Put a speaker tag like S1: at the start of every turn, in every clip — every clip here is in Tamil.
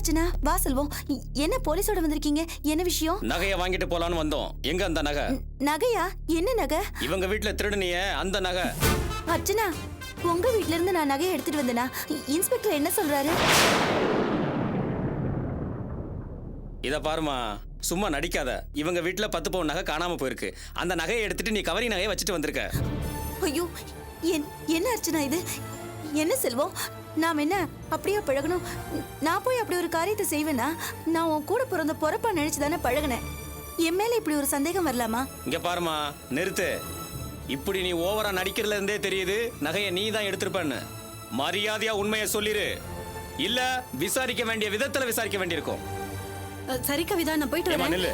S1: அர்ச்சனா, வா செல்வம். என்ன போலீஸோட வந்திருக்கீங்க? என்ன விஷயம்?
S2: நகையை வாங்கிட்டு போலான்னு வந்தோம். எங்க அந்த நகை?
S1: நகையா? என்ன நகை?
S2: இவங்க வீட்டுல திருடுனியே அந்த நகை.
S1: அர்ச்சனா, உங்க வீட்ல இருந்து நான் நகையை எடுத்துட்டு வந்தேனா? இன்ஸ்பெக்டர் என்ன சொல்றாரு?
S2: இத பாருமா, சும்மா நடிக்காத. இவங்க வீட்டுல 10 பவுன் நகை காணாம போயிருக்கு. அந்த நகையை எடுத்துட்டு நீ கவரி நகையை வச்சுட்டு வந்திருக்க.
S1: ஐயோ, என்ன அர்ச்சனா இது? என்ன செல்வம், நாம் என்ன அப்படியே பழகணும்? நான் போய் அப்படி ஒரு காரியத்தை செய்வேனா? நான் உன் கூட பிறந்த பொறப்பா நினைச்சு தானே பழகினேன். என் மேல இப்படி ஒரு சந்தேகம் வரலாமா?
S2: இங்க பாருமா, நிறுத்து. இப்படி நீ ஓவரா நடிக்கிறதுல இருந்தே தெரியுது நகையை நீ தான் எடுத்திருப்பன்னு. மரியாதையா உண்மையை சொல்லிரு, இல்ல விசாரிக்க வேண்டிய விதத்துல விசாரிக்க வேண்டியிருக்கும்.
S1: சரி கவிதா, நான் போயிட்டு வரேன்.
S2: நில்லு.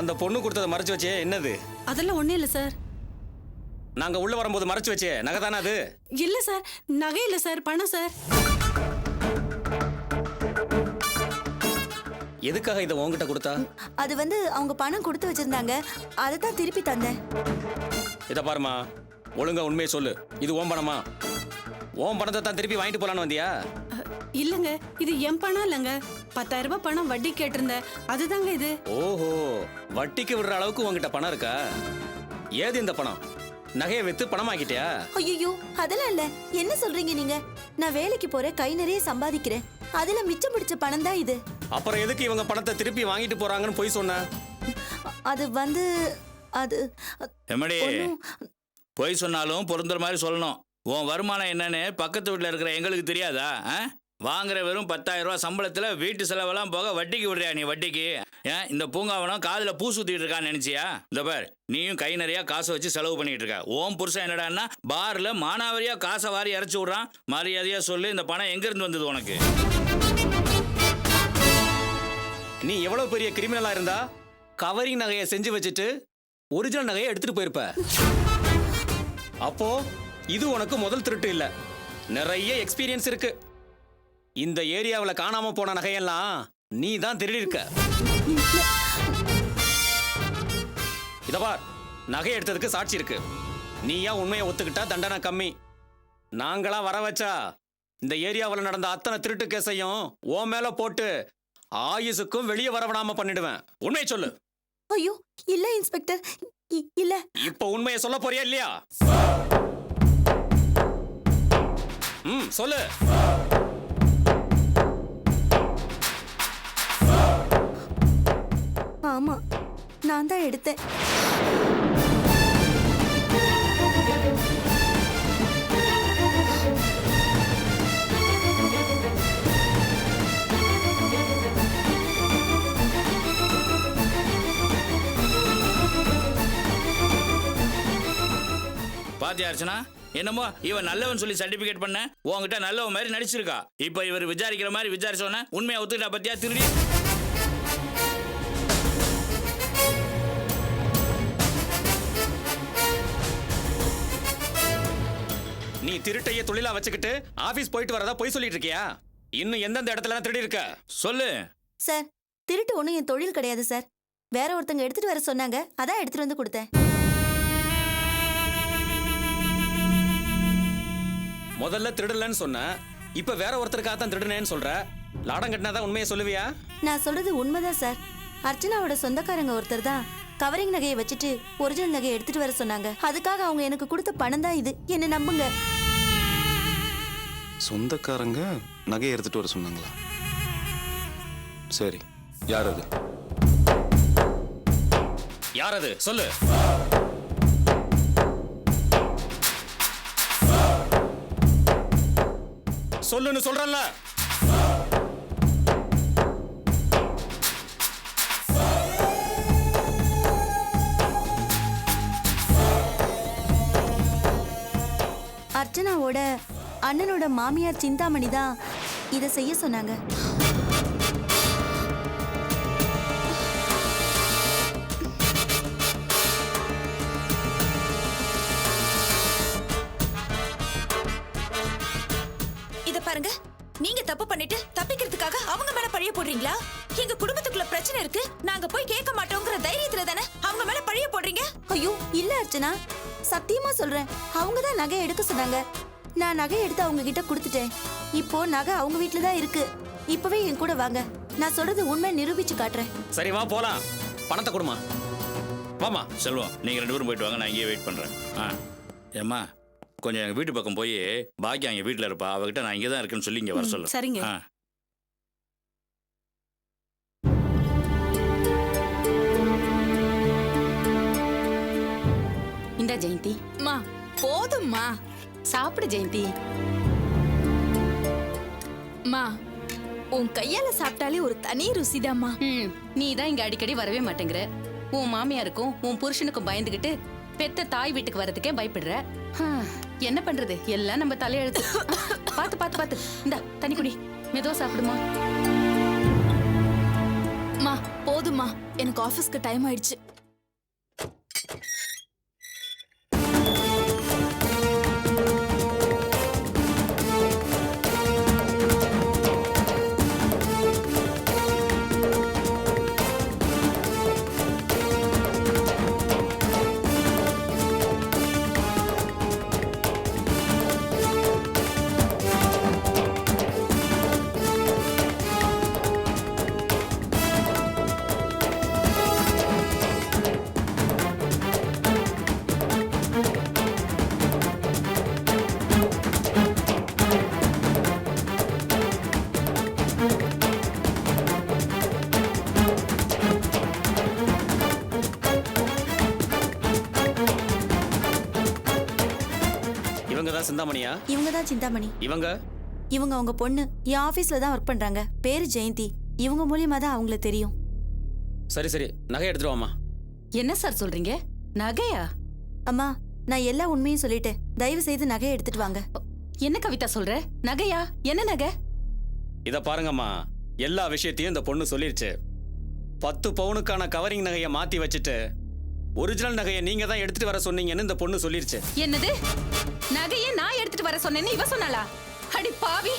S2: அந்த பொண்ணு கொடுத்ததை மறைச்சு வச்சே என்னது?
S1: அதெல்லாம் ஒண்ணே இல்ல சார்.
S2: நாங்க உள்ள வரும்போது மறைச்சு வச்சே நகை தானே அது?
S1: இல்ல சார், நகை இல்ல சார், பணம் சார்.
S2: எதுக்காக இதை உன்கிட்ட கொடுத்தா?
S1: அது அவங்க பணம் கொடுத்து வச்சிருந்தாங்க, அதை தான் திருப்பி தந்தேன்.
S2: இத பாருமா, ஒழுங்கா உண்மையை சொல்லு. இது ஓம் பணமா? ஓம் பணத்தை தான் திருப்பி வாங்கிட்டு போலான்னு வந்தியா?
S1: இல்லங்க, இது என் பணம் இல்லங்க. 10,000 ரூபாய் பணம் வட்டி கேட்டிருந்தேன், அதுதாங்க இது.
S2: ஓஹோ, வட்டிக்கு விடுற அளவுக்கு உங்ககிட்ட பணம் இருக்கா? ஏது இந்த பணம்? நகையை வித்து பணமாக்கிட்டியா?
S1: ஐயோ, அதெல்லாம் இல்ல. என்ன சொல்றீங்க நீங்க? நான் வேலைக்கு போறேன், கை நிறைய சம்பாதிக்கிறேன், அதுல மிச்சம் பிடிச்ச பணம் தான் இது.
S2: அப்புறம் எதுக்கு இவங்க பணத்தை திருப்பி வாங்கிட்டு போறாங்கன்னு போய் சொன்ன?
S1: அது அது
S3: எம்மடி, பொய் சொன்னாலும் பொருந்துற மாதிரி சொல்லணும். உன் வருமானம் என்னன்னு பக்கத்து வீட்டில் இருக்கிற எங்களுக்கு தெரியாதா? வாங்குற வெறும் 10,000 ரூபாய் சம்பளத்தில் வீட்டு செலவெல்லாம் போக வட்டிக்கு விடுறியா நீ? வட்டிக்கு ஏன் இந்த பூங்காவனம் காதில் பூ சுற்றிட்டு இருக்கான்னு நினச்சியா? இந்த பார், நீயும் கை நிறையா காசை வச்சு செலவு பண்ணிட்டு இருக்க. ஓம் புருஷன் என்னடான்னா பாரில் மானாவரியா காசை வாரி இறச்சி விட்றான். மரியாதையாக சொல்லு, இந்த பணம் எங்கேருந்து வந்தது உனக்கு?
S2: நீ எவ்வளவு பெரிய கிரிமினலா இருந்தா கவரிங் நகையை செஞ்சு வச்சுட்டு ஒரிஜினல் நகையை எடுத்துட்டு போயிருப்ப. அப்போ இது உனக்கு முதல் திருட்டு இல்ல, நிறைய எக்ஸ்பீரியன்ஸ் இருக்கு. இந்த ஏரியாவில் காணாம போன நகையெல்லாம் நீ தான் திருடி இருக்க. இத பார், நகை எடுத்ததுக்கு சாட்சி இருக்கு. நீயா உண்மையை ஒத்துக்கிட்டா தண்டனை கம்மி. நாங்களா வர வச்சா இந்த ஏரியாவில் நடந்த அத்தனை திருட்டு கேஸையும் ஓ மேல போட்டு ஆயுசுக்கும் வெளியே வரவிடாம பண்ணிடுவேன். உண்மையை சொல்லு.
S1: ஐயோ இல்ல இன்ஸ்பெக்டர், இல்ல.
S2: இப்ப உண்மையை சொல்ல போறியா இல்லையா? சொல்லு.
S1: ஆமா, நான் தான் எடுத்தேன்.
S3: பாத்தியா அர்ச்சனா, என்னமோ இவன் நல்லவன் சொல்லி சர்டிபிகேட் பண்ண உங்ககிட்ட நல்லவன் மாதிரி நடிச்சிருக்கா. இப்ப இவர் விசாரிக்கிற மாதிரி விசாரிச்சோன்னா உண்மையை ஒத்துக்கிட்டா பத்தியா திருடி?
S2: நீ திருட்டைய தொழிலா வச்சுக்கிட்டு ஆபீஸ் போயிட்டு வரதா போய் சொல்லிட்டு இருக்கியா? இன்னும் எந்தெந்த இடத்துல திருடி இருக்க
S3: சொல்லு.
S1: சார், திருட்டு ஒண்ணும் என் தொழில் கிடையாது சார். வேற ஒருத்தங்க எடுத்துட்டு வர சொன்னாங்க, அதான் எடுத்துட்டு வந்து கொடுத்தேன்.
S2: முதல்ல திருடலன்னு சொன்ன, இப்ப வேற ஒருத்தருக்காக தான் திருடுனேன்னு சொல்ற. லாடம் கட்டினாதான் உண்மையை சொல்லுவியா?
S1: நான் சொல்றது உண்மைதான் சார். அர்ச்சனாவோட சொந்தக்காரங்க ஒருத்தர் தான் கவரிங் நகையை வச்சுட்டு ஒரிஜினல் நகையை எடுத்துட்டு வர சொன்னாங்க. அதுக்காக அவங்க எனக்கு கொடுத்த பணம் தான் இது, என்ன நம்புங்க.
S4: சொந்தக்காரங்க நகையை எடுத்துட்டு வர சொன்னாங்களா? சரி, யார் அது?
S2: யார் அது சொல்லு. சொல்லுன்னு சொல்றல்ல.
S1: அர்ச்சனாவோட அண்ணனோட மாமியார் சிந்தாமணி தான் இதை செய்ய சொன்னாங்க.
S5: இத பாருங்க, நீங்க தப்பு பண்ணிட்டு தப்பிக்கிறதுக்காக அவங்க மேல பழிய போடுறீங்களா? எங்க குடும்பத்துக்குள்ள பிரச்சனை இருக்கு, நாங்க போய் கேட்க மாட்டோங்கிற தைரியத்துல தானே அவங்க மேல பழிய போடுறீங்க?
S1: ஐயோ இல்ல அர்ச்சனா, சத்தியமா சொல்றேன், அவங்க தான் நகை எடுக்க சொன்னாங்க. நான் நகை எடுத்து அவங்க கிட்ட கொடுத்துட்டேன். இப்போ நகை அவங்க வீட்டுல தான் இருக்கு. இப்பவே என் கூட வாங்க, நான் சொல்றது உண்மை நிரூபிச்சு காட்டுறேன்.
S2: சரி வா போலாம். பணத்தை கொடுமா. வாமா.
S3: செல்வம், நீங்கள் 2 பேரும் போயிட்டு வாங்க, நான் இங்கேயே வெயிட் பண்ணுறேன். ஏம்மா, கொஞ்சம் எங்கள் வீட்டு பக்கம் போய் பாக்கியம் எங்கள் வீட்டில் இருப்பா, அவகிட்ட நான் இங்கே தான் இருக்கேன்னு சொல்லி இங்கே வர சொல்லு.
S5: சரிங்க.
S6: இந்தா ஜெயந்தி.
S5: மா போதும்மா.
S6: சாப்பிடு ஜெயந்தி.
S5: மா உன் கையால சாப்பிட்டாலே ஒரு தனி ருசிதாம்மா.
S6: நீ தான் இங்க அடிக்கடி வரவே மாட்டேங்கிற. உன் மாமியாருக்கும் உன் புருஷனுக்கும் பயந்துகிட்டு பெத்த தாய் வீட்டுக்கு வரதுக்கே பயப்படுற. என்ன பண்றது, எல்லாம் நம்ம தலையெழுத்து. பாத்து பாத்து பாத்து. இந்த தண்ணி குடி, மெதுவா சாப்பிடுமா.
S5: மா போதும்மா, எனக்கு ஆபீஸ்க்கு டைம் ஆயிடுச்சு.
S2: இவங்க தான் சிந்தாமணியா?
S1: இவங்க தான் சிந்தாமணி.
S2: இவங்க
S1: அவங்க பொண்ணு என் ஆபீஸ்ல தான் ஒர்க் பண்றாங்க. பேரு ஜெயந்தி. இவங்க மூலியமா தான் அவங்களுக்கு தெரியும்.
S2: சரி சரி, நகை எடுத்துட்டு வாமா.
S6: என்ன சார் சொல்றீங்க? நகையா?
S1: அம்மா, நான் எல்லா உண்மையும் சொல்லிட்டேன். தயவு செய்து நகையை எடுத்துட்டு வாங்க.
S6: என்ன கவிதா சொல்ற? நகையா? என்ன நகை?
S2: இத பாருங்கம்மா, எல்லா விஷயத்தையும் இந்த பொண்ணு சொல்லிருச்சு. 10 பவுனுக்கான கவரிங் நகையை மாத்தி வச்சுட்டு ஒரிஜினல் நகையை நீங்க தான் எடுத்துட்டு வர சொன்னீங்கன்னு இந்த பொண்ணு சொல்லிருச்சு.
S6: என்னது? நகையை நான் எடுத்துட்டு வர சொன்னேன்னு இவ சொன்னாளா? அடி பாவி,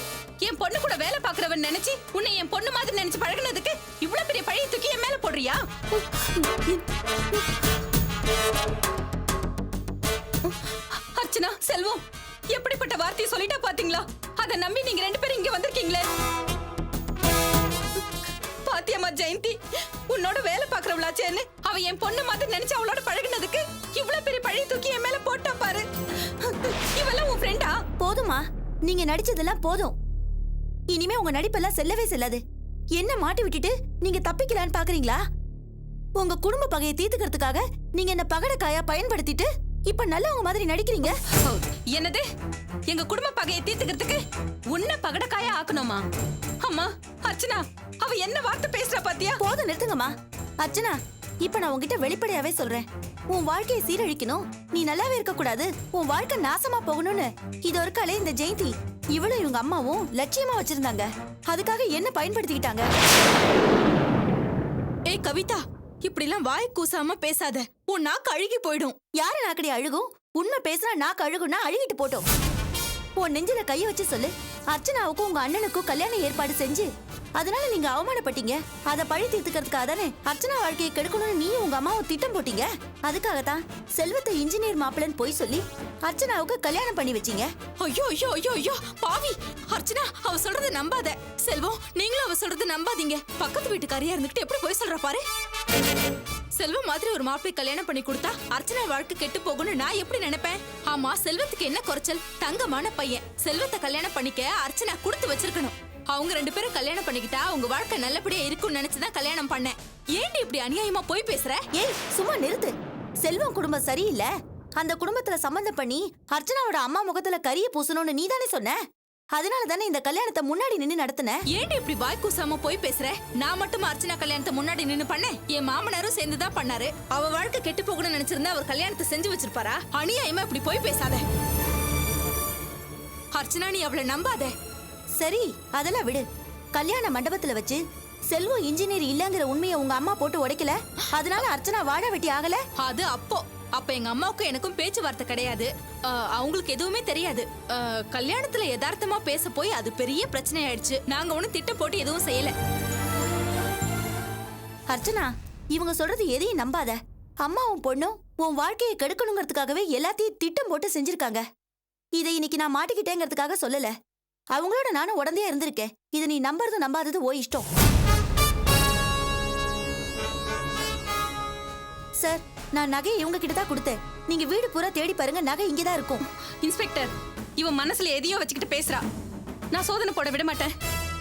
S6: என் பொண்ணு கூட வேலை பாக்குறவன் நினைச்சு உன்னை என் பொண்ணு மாதிரி நினைச்சு பழகுனதுக்கு இவ்வளவு பெரிய பழைய தூக்கி என் மேல போடுறியா? அர்ச்சனா, செல்வம், எப்படிப்பட்ட வார்த்தையை சொல்லிட்டா பாத்தீங்களா? அதை நம்பி நீங்க 2 பேரும் இங்க வந்திருக்கீங்களே. பாத்தியம்மா ஜெயந்தி, உன்னோட வேலை பாக்குறவளாச்சேன்னு அவ என் பொண்ணு மாதிரி நினைச்சு அவளோட பழகுனதுக்கு இவ்வளவு பெரிய பழைய தூக்கி என் மேல போட்டா பாரு. இவெல்லாம் உன் ஃப்ரெண்டா?
S1: போதுமா, நீங்க நடிச்சதெல்லாம் போதும். இனிமே உங்க நடிப்பெல்லாம் செல்லவே செல்லாது. என்ன மாட்டி விட்டுட்டு நீங்க தப்பிக்கலான்னு பாக்குறீங்களா? உங்க குடும்ப பகையை தீர்த்துக்கிறதுக்காக நீங்க என்ன பகடக்காயா பயன்படுத்திட்டு இப்ப நல்லவங்க மாதிரி நடிக்கிறீங்க.
S6: என்னது? எங்க குடும்ப பகையை தீர்த்துக்கிறதுக்கு உன்னை பகடக்காயா ஆக்கணுமா? அம்மா அர்ச்சனா, அவ என்ன வார்த்தை பேசுறா பாத்தியா?
S1: போதும், நிறுத்துங்கம்மா. அர்ச்சனா, இப்ப நான் உன்கிட்ட வெளிப்படையாவே சொல்றேன். உன் வாழ்க்கையை சீரழிக்கணும், நீ நல்லாவே இருக்க கூடாது, உன் வாழ்க்கை நாசமா போகணும்னு இது ஒரு கலை இந்த ஜெயந்தி இவளும் இவங்க அம்மாவும் லட்சியமா வச்சிருந்தாங்க. அதுக்காக என்ன பயன்படுத்திக்கிட்டாங்க.
S5: ஏய் கவிதா, இப்படி எல்லாம் வாய் கூசாம பேசாத. உன் நாக்கு அழுகி போயிடும்.
S1: யாரு நாக்கடி அழுகும்? உண்மை பேசுனா நாக்கு அழுகும்னா அழுகிட்டு போட்டோம். உன் நெஞ்சில கைய வச்சு சொல்லு. அர்ச்சனாவுக்கும் உங்க அண்ணனுக்கும் கல்யாணம் ஏற்பாடு செஞ்சு அதனால நீங்க அவமானப்பட்டீங்க. அத பழி தீர்த்துக்கிறதுக்காக தானே அர்ச்சனா வாழ்க்கையை கெடுக்கணும்னு நீயும் உங்க அம்மாவும் திட்டம் போட்டீங்க. அதுக்காகத்தான் செல்வத்தை இன்ஜினியர் மாப்பிள்ளன்னு போய் சொல்லி அர்ச்சனாவுக்கு கல்யாணம் பண்ணி வச்சீங்க.
S5: ஐயோ ஐயோ ஐயோ ஐயோ பாவி! அர்ச்சனா, அவ சொல்றத நம்பாத. செல்வம், நீங்களும் அவ சொல்றத நம்பாதீங்க. பக்கத்து வீட்டுக்காரியா இருந்துட்டு எப்படி போய் சொல்ற பாரு. செல்வம் மாதிரி ஒரு மாப்பிள்ளை கல்யாணம் பண்ணி கொடுத்தா அர்ச்சனா வாழ்க்கை கெட்டு போகும்னு நான் எப்படி நினைப்பேன்? ஆமா, செல்வத்துக்கு என்ன குறைச்சல்? தங்கமான பையன். செல்வத்தை கல்யாணம் பண்ணிக்க அர்ச்சனா கொடுத்து வச்சிருக்கணும். அவங்க 2 பேரும் கல்யாணம் பண்ணிக்கிட்டா உங்க வாழ்க்கை நல்லபடியா இருக்கும்னு நினைச்சுதான் கல்யாணம் பண்ணேன். ஏன்டி இப்படி அநியாயமா போய் பேசுற?
S1: ஏய், சும்மா நிறுத்து. செல்வம் குடும்பம் சரியில்லை, அந்த குடும்பத்துல சம்பந்தம் பண்ணி அர்ச்சனாவோட அம்மா முகத்துல கரிய பூசணும்னு நீ தானே சொன்ன. அதனால தானே இந்த கல்யாணத்தை முன்னாடி நின்னு நடத்தின.
S5: ஏன்டி இப்படி வாய் கூசாம போய் பேசுற? நான் மட்டும் அர்ச்சனா கல்யாணத்தை முன்னாடி நின்னு பண்ணேன். என் மாமனாரும் சேர்ந்துதான் பண்ணாரு. அவ வாழ்க்கை கெட்டு போகணும்னு நினைச்சிருந்தா அவர் கல்யாணத்தை செஞ்சு வச்சிருப்பாரா? அநியாயமா இப்படி போய் பேசாத. அர்ச்சனா, நீ அவளை நம்பாத.
S1: சரி, அதெல்லாம் விடு. கல்யாண மண்டபத்துல வச்சு செல்வம் இன்ஜினியர் இல்லங்கிற உண்மையை உங்க அம்மா போட்டு உடைக்கல, அதனால அர்ச்சனா வாழ வெட்டி ஆகல.
S5: அது அப்ப எங்க அம்மாவுக்கும் எனக்கும் பேச்சுவார்த்தை கிடையாது. அவங்களுக்கு எதுவுமே தெரியாது. கல்யாணத்துல யதார்த்தமா பேச போய் அது பெரிய பிரச்சனை ஆயிடுச்சு. நாங்க ஒண்ணும் திட்டம் போட்டு எதுவும் செய்யல.
S1: அர்ச்சனா, இவங்க சொல்றது எதையும் நம்பாத. அம்மாவும் பொண்ணும் உன் வாழ்க்கையை கெடுக்கணுங்கிறதுக்காகவே எல்லாத்தையும் திட்டம் போட்டு செஞ்சிருக்காங்க. இதை இன்னைக்கு நான் மாட்டிக்கிட்டேங்கிறதுக்காக சொல்லல. அவங்களோட நானும் உடந்தையா இருந்திருக்கேன். இது நீ நம்புறது நம்பாதது ஓ இஷ்டம். சார், நான் நகையை இவங்க கிட்ட தான் கொடுத்தேன். நீங்க வீடு பூரா தேடி பாருங்க, நகை இங்கதான் இருக்கும்.
S6: இன்ஸ்பெக்டர், இவன் மனசுல எதையோ வச்சுக்கிட்டு பேசுறா. நான் சோதனை போட விட மாட்டேன்.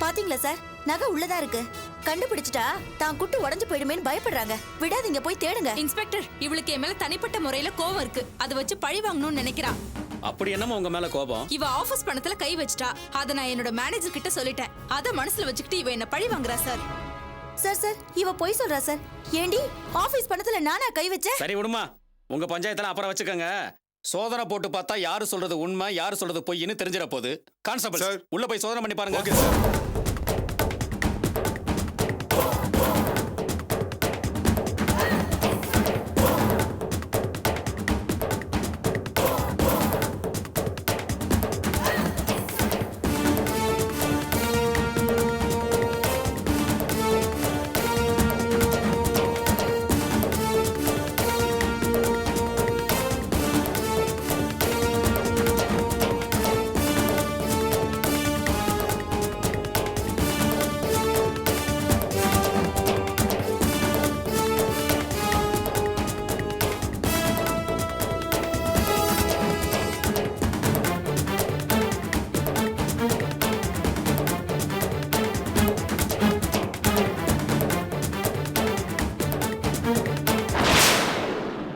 S1: பாத்தீங்களா சார், நகை உள்ளதா இருக்கு. கண்டுபிடிச்சிட்டா தான் குட்டு உடைஞ்சு போயிடுமேன்னு பயப்படுறாங்க. விடாதீங்க, போய் தேடுங்க.
S5: இன்ஸ்பெக்டர், இவளுக்கு என் மேல தனிப்பட்ட முறையில கோவம் இருக்கு. அதை வச்சு பழி வாங்கணும்னு நினைக்கிறா.
S2: அப்படி என்னமா உங்க மேல கோபம்?
S5: இவ ஆபீஸ் பணத்துல கை வச்சிட்டா. அத நான் என்னோட மேனேஜர் கிட்ட சொல்லிட்டேன். அத மனசுல வச்சுக்கிட்டு இவ என்ன பழி வாங்குறா சார்.
S1: சார் சார், இவ பொய் சொல்றா சார். ஏண்டி, ஆபீஸ் பணத்துல நானா கை வச்சேன்?
S2: சரி விடுமா, உங்க பஞ்சாயத்துல அப்புறம் வச்சுக்கோங்க. சோதனை போட்டு பார்த்தா யாரு சொல்றது உண்மை யாரு சொல்றது பொய்ன்னு தெரிஞ்சிட போகுது. Constable
S4: sir.
S2: உள்ள போய் சோதனை பண்ணி பாருங்க.
S4: Okay sir.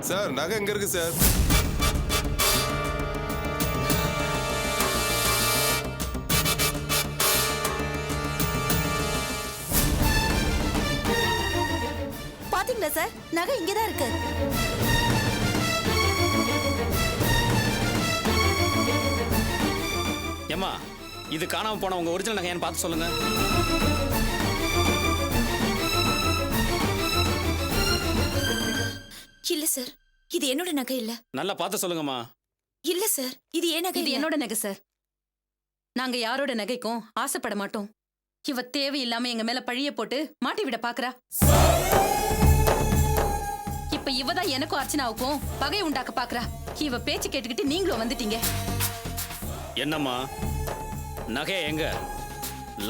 S4: சார், நகை எங்க இருக்கு சார்?
S1: பாத்தீங்களா சார், நகை இங்கதான் இருக்கு.
S2: ஏம்மா, இது காணாம போன உங்க ஒரிஜினல் நகையான்னு பார்த்து சொல்லுங்க.
S5: இல்ல சார், இது என்னோட நகை இல்ல.
S2: நல்லா பார்த்து சொல்லுங்கம்மா.
S5: இல்ல சார், இது ஏன் நகை?
S6: இது என்னோட நகை சார். நாங்க யாரோட நகைக்கும் ஆசைப்பட மாட்டோம். இவ தேவையில்லாம எங்க மேல பழிய போட்டு மாட்டி விட பாக்குறா. இப்ப இவதான் எனக்கும் அர்ச்சனாவுக்கும் பகை உண்டாக்க பாக்குறா. இவ பேச்சு கேட்டுக்கிட்டு நீங்களும் வந்துட்டீங்க.
S2: என்னம்மா, நகை எங்க?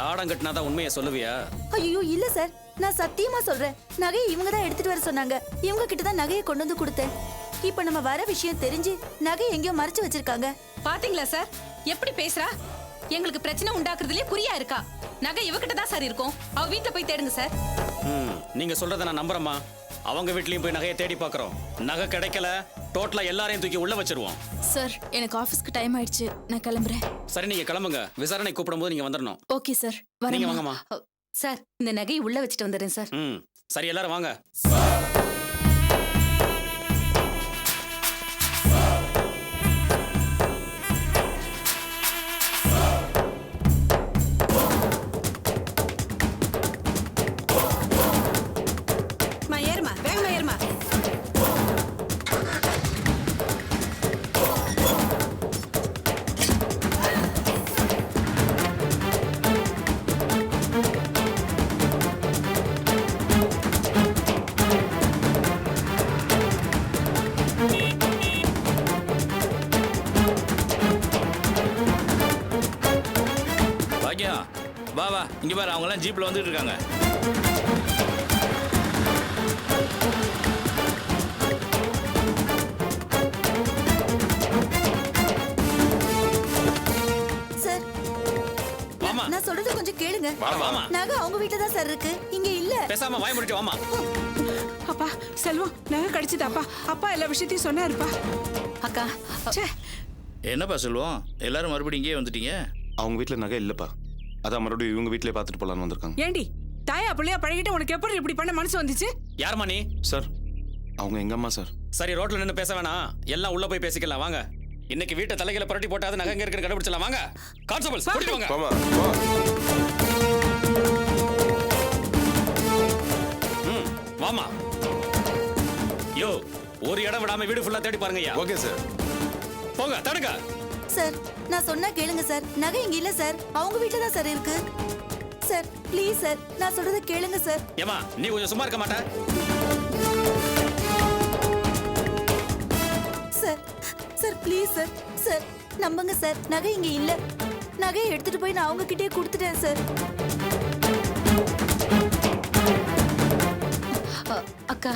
S2: லாடம் கட்டினாதான் உண்மையை சொல்லுவியா?
S1: ஐயோ இல்ல சார், நான் சத்தியமா சொல்றேன். நகையை இவங்க தான் எடுத்துட்டு வர சொன்னாங்க. இவங்க கிட்ட தான் நகையை கொண்டு வந்து கொடுத்தேன். இப்ப நம்ம வர விஷயம் தெரிஞ்சு நகையை எங்கேயோ மறைச்சு வச்சிருக்காங்க.
S6: பாத்தீங்களா சார், எப்படி பேசுறா? எங்களுக்கு பிரச்சனை உண்டாக்குறதுலயே குறியா இருக்கா. நகை இவகிட்ட தான் சார் இருக்கும். அவ வீட்டுல போய் தேடுங்க சார்.
S2: நீங்க சொல்றத நான் நம்புறேம்மா. அவங்க வீட்லயும் போய் நகையை தேடி பார்க்கறோம். நகை கிடைக்கல, டோட்டலா எல்லாரையும் தூக்கி உள்ள வச்சிருவோம்.
S5: சார், எனக்கு ஆபீஸ்க்கு டைம் ஆயிடுச்சு. நான் கிளம்புறேன்.
S2: சரி, நீங்க கிளம்புங்க. விசாரணை கூப்பிடும்போது நீங்க வந்துடணும்.
S5: ஓகே சார்,
S2: நீங்க
S5: வரேன்.
S2: வாங்கம்மா.
S6: சார், இந்த நகையை உள்ள வச்சுட்டு வந்துடுறேன் சார்.
S2: சரி, எல்லாரும் வாங்க.
S1: ஏறுமா, வேகமா ஏறுமா.
S3: பாக்கியம், வா வா, இங்க பாரு, அவங்க எல்லாம் ஜீப்ல வந்துட்டு இருக்காங்க.
S1: சார்,
S2: வாமா.
S1: நான் சொல்றது கொஞ்சம் கேளுங்க.
S2: வாமா.
S1: நகை அவங்க வீட்டுல தான் சார் இருக்கு, இங்க இல்ல.
S2: பேசாம வாய் முடிட்டு வாமா.
S7: அப்பா செல்வம், நகை கிடைச்சதாப்பா. அப்பா எல்லா விஷயத்தையும் சொன்னாருப்பா.
S6: அக்கா,
S7: ச்சே,
S3: என்னப்பா சொல்லுவோம், எல்லாரும் மறுபடியும் இங்கே வந்துட்டீங்க.
S4: அவங்க வீட்ல நகை இல்லப்பா. அதான் மறுபடியும் இவங்க வீட்லயே பார்த்துட்டு போலான்னு வந்திருக்காங்க.
S7: ஏண்டி தாயா பிள்ளையா பழகிட்டு உனக்கு எப்படி இப்படி பண்ண மனசு வந்துச்சு?
S2: யாரும்மா நீ?
S4: சார், அவங்க எங்க அம்மா சார்.
S2: சரி, ரோட்ல நின்னு பேச வேணாம். எல்லாம் உள்ள போய் பேசிக்கலாம் வாங்க. இன்னைக்கு வீட்டை தலைகளை புரட்டி போட்டாது நகை எங்க இருக்குன்னு கண்டுபிடிச்சலாம் வாங்க. கான்ஸ்டபிள்ஸ் கூட்டிட்டு வாங்க.
S4: வாமா, வா.
S2: வாமா. யோ, ஒரு இடம் விடாம வீடு ஃபுல்லா தேடி பாருங்க ஐயா.
S4: Okay sir.
S2: போங்க, தடுங்க.
S1: சார், நான் சொன்னா கேளுங்க சார். நகை இங்க இல்ல சார், அவங்க வீட்டுல தான் சார் இருக்கு. சார் ப்ளீஸ் சார், நான் சொல்றத கேளுங்க சார்.
S2: ஏமா, நீ கொஞ்சம் சும்மா இருக்க மாட்ட?
S1: Sir sir please sir. Sir நம்புங்க சார், நகை இங்க இல்ல. நகையை எடுத்துட்டு போய் நான் அவங்க கிட்டே கொடுத்துட்டேன் சார்.
S6: அக்கா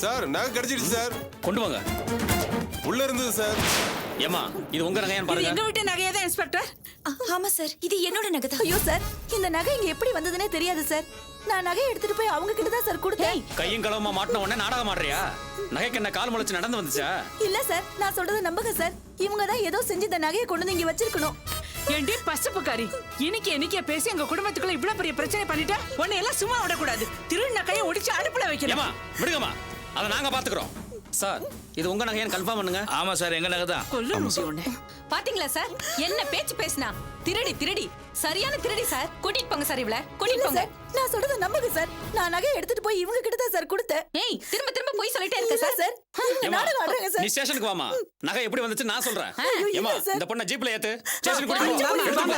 S8: சார் நகை கிடைச்சிடுச்சு சார்.
S2: கொண்டு வாங்க.
S8: உள்ள இருந்தது சார்.
S2: ஏமா இது உங்க நகையான்னு
S7: இது
S2: பாருங்க.
S7: எங்க வீட்டு நகையா தான் இன்ஸ்பெக்டர்?
S5: ஆமா சார், இது என்னோட நகை தான்.
S1: ஐயோ சார், இந்த நகை இங்க எப்படி வந்ததுன்னே தெரியாது சார். நான் நகையை எடுத்துட்டு போய் அவங்க கிட்ட தான் சார் கொடுத்தேன்.
S2: கையும் களவுமா மாட்டின உடனே நாடகம் ஆடுறியா? நகைக்கு என்ன கால் முளைச்சு நடந்து வந்துச்சா?
S1: இல்ல சார், நான் சொல்றதை நம்புங்க சார். இவங்க தான் ஏதோ செஞ்சு இந்த நகையை கொண்டு வந்து இங்க வச்சிருக்கணும்.
S7: ஏண்டி பசுப்புக்காரி, இன்னைக்கே பேசி எங்க குடும்பத்துக்குள்ள இவ்வளவு பெரிய பிரச்சனை பண்ணிட்டா உன்னை எல்லாம் சும்மா விடக்கூடாது. திருந கையை ஒடிச்சு அடுப்புல வைக்கணும்.
S2: ஏமா விடுங்கம்மா, அதை நாங்க பாத்துக்கிறோம். சார் இது உங்க நகையான்னு கன்ஃபார்ம் பண்ணுங்க.
S3: ஆமா சார், எங்க நகை தான்.
S7: கொல்லணும் உன்னை.
S6: பாத்தீங்களா சார், என்ன பேச்சு பேசினா? திருடி சரியான திருடி சார். கூட்டிட்டு போங்க சார், இவள கூட்டிட்டு
S1: இல்ல
S6: போங்க.
S1: சார், நான் சொல்றதை நம்புங்க சார். நான் நகையை எடுத்துட்டு போய் இவங்க கிட்ட தான் சார் கொடுத்தேன்.
S6: ஏய், திரும்ப போய் சொல்லிட்டே இருக்க
S1: இல்ல
S6: சார்.
S1: சார், இவங்க
S2: ஏம்மா,
S1: நாடகம் ஆடுறாங்க
S2: நீ
S1: சார்.
S2: ஸ்டேஷனுக்கு வாமா. நகை எப்படி வந்துச்சு நான் சொல்றேன்.
S1: ஐயோ, இல்ல
S2: ஏமா
S1: சார்.
S2: இந்த பொண்ணை ஜீப்ல ஏத்து. ஸ்டேஷனுக்கு கூட்டிட்டு
S7: வாமா,
S2: போ.
S7: வாமா,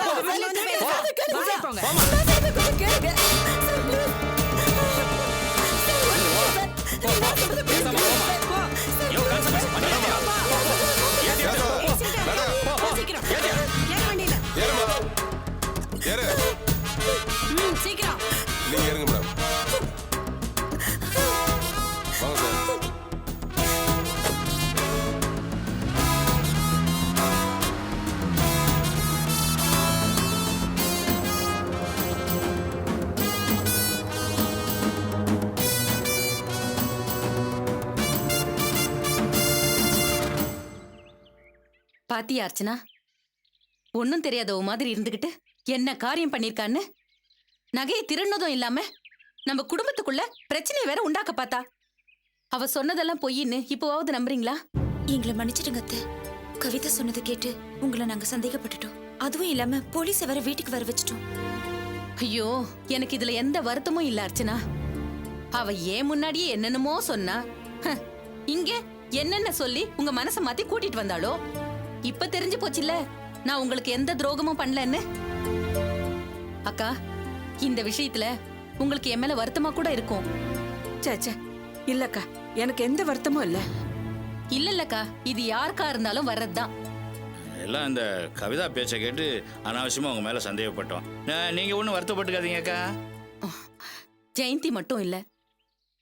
S7: வாமா, வெளில வந்து பேசு.
S1: சார், கேளுங்க
S7: வாங்க,
S1: சார்.
S7: போங்க.
S1: நான் சொல்றதை கொஞ்சம் கேளுங்க. Sir, please. சார், சார், நான் சொல்றதை please
S2: பேசாம
S1: கேளுங்க
S2: போமா.
S1: சார். சார்,
S2: யோ, கான்ஸ்டபிள், பண்ணி ஏத்தியா? ஏத்தி, ஏத்தி, போ, போ.
S7: சீக்கிரம்
S2: ஏத்தியா?
S7: ஏற வண்டியில.
S8: ஏறுமா. ஏறு.
S7: சீக்கிரம்.
S8: நீங்க ஏறுங்க மேடம். வாங்க சார்.
S6: பாத்தியா அர்ச்சனா, ஒன்னும் தெரியாத மாதிரி இருந்துகிட்டு என்ன காரியம் பண்ணிருக்கான்னு. நகையை திருடினதும் இல்லாம நம்ம குடும்பத்துக்குள்ள பிரச்சனையை வேற உண்டாக்க பார்த்தா. அவ சொன்னதெல்லாம் பொய்ன்னு இப்போவாவது நம்புறீங்களா?
S5: எங்களை மன்னிச்சிடுங்க அத்தை. கவிதா சொன்னதை கேட்டு உங்களை நாங்க சந்தேகப்பட்டுட்டோம். அதுவும் இல்லாம போலீஸை வர வீட்டுக்கு வர வச்சுட்டோம்.
S6: ஐயோ, எனக்கு இதுல எந்த வருத்தமும் இல்ல அர்ச்சனா. அவ ஏன் முன்னாடியே என்னென்னமோ சொன்னா. ஹ, இங்க என்னென்ன சொல்லி உங்க மனசை மாத்தி கூட்டிட்டு வந்தாளோ. இப்ப தெரிஞ்சு போச்சுல்ல நான் உங்களுக்கு எந்த துரோகமும் பண்ணலன்னு. அக்கா, இந்த விஷயத்துல உங்களுக்கு என் மேல வருத்தமா கூட இருக்கும்.
S7: சே இல்லக்கா, எனக்கு எந்த வருத்தமும் இல்ல.
S6: இல்லக்கா, இது யாருக்கா இருந்தாலும் வர்றதுதான்.
S3: எல்லாம் இந்த கவிதா பேச்சை கேட்டு அனாவசியமா உங்க மேல சந்தேகப்பட்டோம். நீங்க ஒன்றும் வருத்தப்பட்டுக்காதீங்க அக்கா.
S6: ஜெயந்தி மட்டும் இல்ல,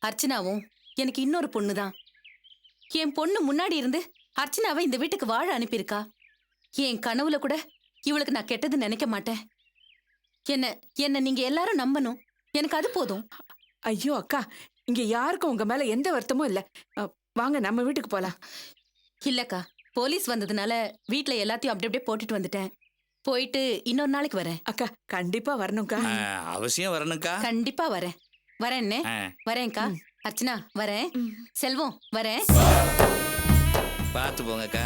S6: அர்ச்சனாவும் எனக்கு இன்னொரு பொண்ணு தான். என் பொண்ணு முன்னாடி இருந்து அர்ச்சனாவை இந்த வீட்டுக்கு வாழ அனுப்பியிருக்கா. என் கனவுல கூட இவளுக்கு நான் கெட்டது நினைக்க மாட்டேன். என்ன நீங்க எல்லாரும் நம்பணும். எனக்கு அது போதும்.
S7: ஐயோ அக்கா, இங்க யாருக்கும் உங்க மேல எந்த வருத்தமும் இல்ல. வாங்க நம்ம வீட்டுக்கு போலாம்.
S6: இல்லக்கா, போலீஸ் வந்ததுனால வீட்ல எல்லாத்தையும் அப்படியே போட்டுட்டு வந்துட்டேன். போயிட்டு இன்னொரு நாளைக்கு வரேன்.
S7: அக்கா கண்டிப்பா வரணும்க்கா.
S3: அவசியம் வரணுக்கா.
S6: கண்டிப்பா வரேன். வரேன்னே.
S3: ஆ.
S6: வரேன்க்கா. அர்ச்சனா வரேன். செல்வம் வரேன்.
S3: பார்த்து போங்கக்கா.